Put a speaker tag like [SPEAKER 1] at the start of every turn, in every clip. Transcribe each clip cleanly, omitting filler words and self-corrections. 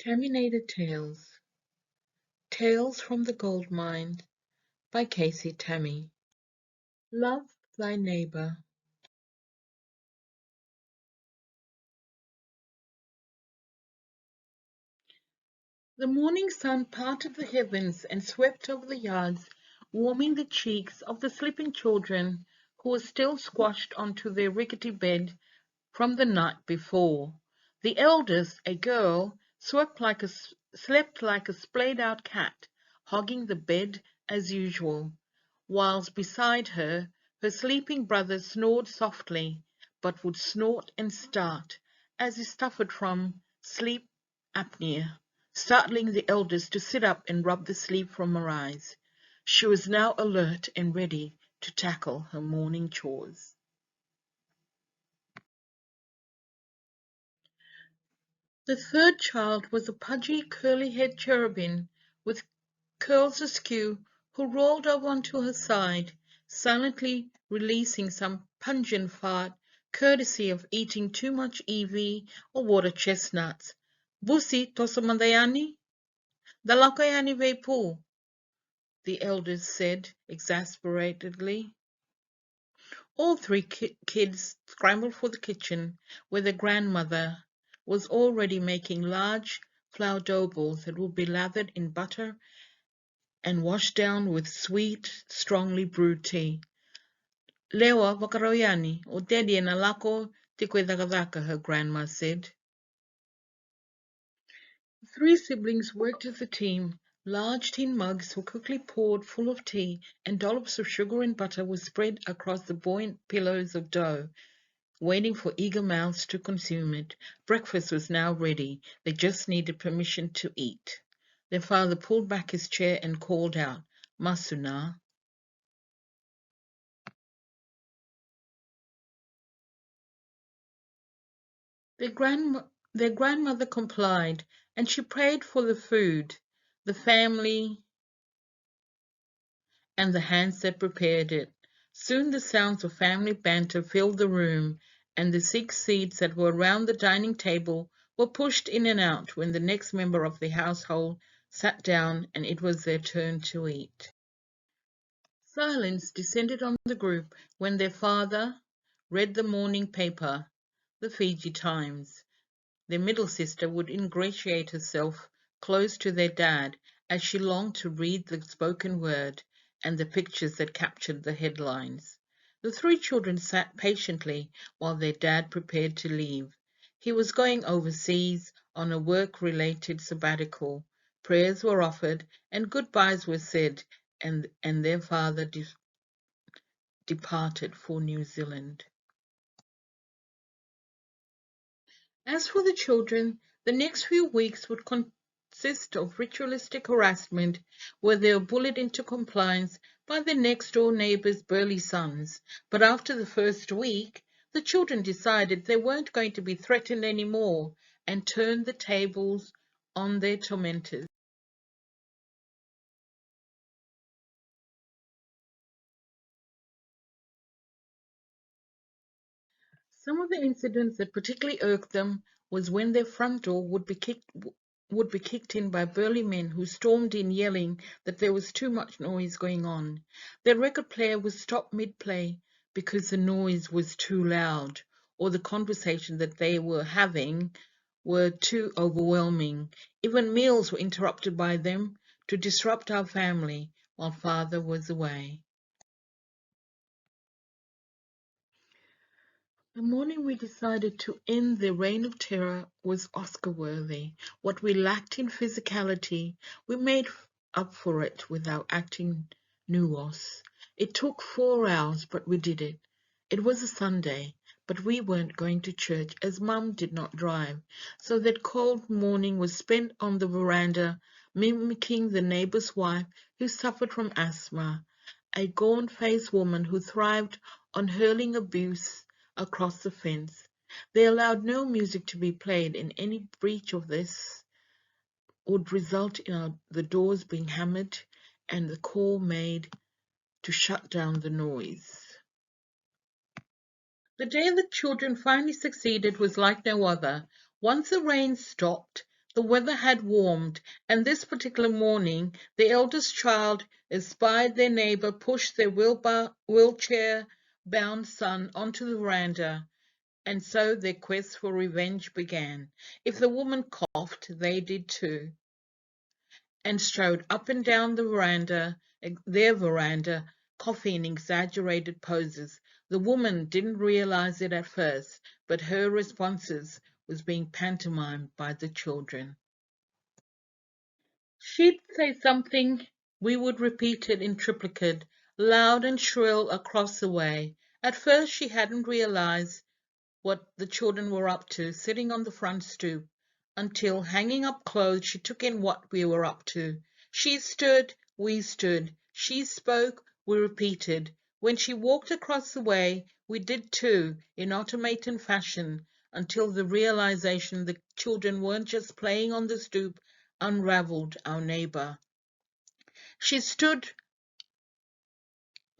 [SPEAKER 1] Taminator Tales Tales from the Gold Mine by Kaci Tami. Love thy neighbor. The morning sun parted the heavens and swept over the yards, warming the cheeks of the sleeping children who were still squashed onto their rickety bed from the night before. The eldest, a girl, slept like a splayed-out cat, hogging the bed as usual, whilst beside her, her sleeping brother snored softly, but would snort and start, as he suffered from sleep apnea, startling the eldest to sit up and rub the sleep from her eyes. She was now alert and ready to tackle her morning chores. The third child was a pudgy, curly-haired cherubim with curls askew who rolled over onto her side, silently releasing some pungent fart courtesy of eating too much Evie or water chestnuts. Busi tosamandayani? Dalakayani vepu, the elders said exasperatedly. All three kids scrambled for the kitchen, where their grandmother was already making large flour dough balls that would be lathered in butter and washed down with sweet, strongly brewed tea. Lewa wakaroyani, o dedi na lako tikwedakadaka, her grandma said. The three siblings worked as a team. Large tin mugs were quickly poured full of tea, and dollops of sugar and butter were spread across the buoyant pillows of dough, waiting for eager mouths to consume it. Breakfast was now ready. They just needed permission to eat. Their father pulled back his chair and called out, Masuna. Their grandmother complied, and she prayed for the food, the family, and the hands that prepared it. Soon the sounds of family banter filled the room, and the 6 seats that were around the dining table were pushed in and out when the next member of the household sat down and it was their turn to eat. Silence descended on the group when their father read the morning paper, the Fiji Times. Their middle sister would ingratiate herself close to their dad as she longed to read the spoken word and the pictures that captured the headlines. The 3 children sat patiently while their dad prepared to leave. He was going overseas on a work-related sabbatical. Prayers were offered and goodbyes were said, and their father departed for New Zealand. As for the children, the next few weeks would consist of ritualistic harassment where they were bullied into compliance by their next-door neighbor's burly sons. But after the first week, the children decided they weren't going to be threatened anymore and turned the tables on their tormentors. Some of the incidents that particularly irked them was when their front door would be kicked in by burly men who stormed in yelling that there was too much noise going on. Their record player was stopped mid-play because the noise was too loud, or the conversation that they were having were too overwhelming. Even meals were interrupted by them to disrupt our family while father was away. The morning we decided to end the reign of terror was Oscar-worthy. What we lacked in physicality, we made up for it with our acting nous. It took 4 hours, but we did it. It was a Sunday, but we weren't going to church as Mum did not drive, so that cold morning was spent on the veranda mimicking the neighbour's wife who suffered from asthma, a gaunt-faced woman who thrived on hurling abuse across the fence. They allowed no music to be played, and any breach of this would result in the doors being hammered and the call made to shut down the noise. The day the children finally succeeded was like no other. Once the rain stopped, The weather had warmed, and this particular morning the eldest child espied their neighbour push their wheelchair-bound son onto the veranda, and so their quest for revenge began. If the woman coughed, they did too, and strode up and down their veranda, coughing in exaggerated poses. The woman didn't realize it at first, but her responses was being pantomimed by the children. She'd say something, we would repeat it in triplicate, loud and shrill across the way. At first she hadn't realized what the children were up to, sitting on the front stoop, until, hanging up clothes, she took in what we were up to. She stood, we stood. She spoke, we repeated. When she walked across the way, we did too, in automaton fashion, until the realization the children weren't just playing on the stoop unraveled our neighbor. She stood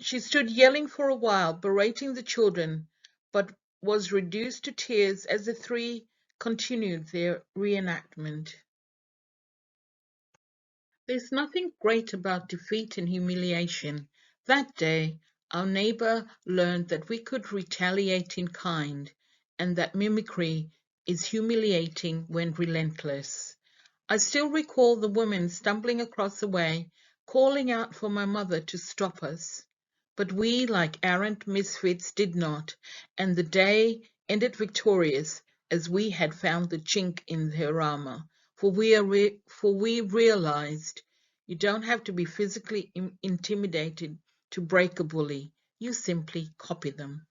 [SPEAKER 1] She stood yelling for a while, berating the children, but was reduced to tears as the three continued their reenactment. There's nothing great about defeat and humiliation. That day, our neighbor learned that we could retaliate in kind, and that mimicry is humiliating when relentless. I still recall the women stumbling across the way, calling out for my mother to stop us. But we, like errant misfits, did not, and the day ended victorious, as we had found the chink in her armor. For we realized you don't have to be physically intimidated to break a bully. You simply copy them.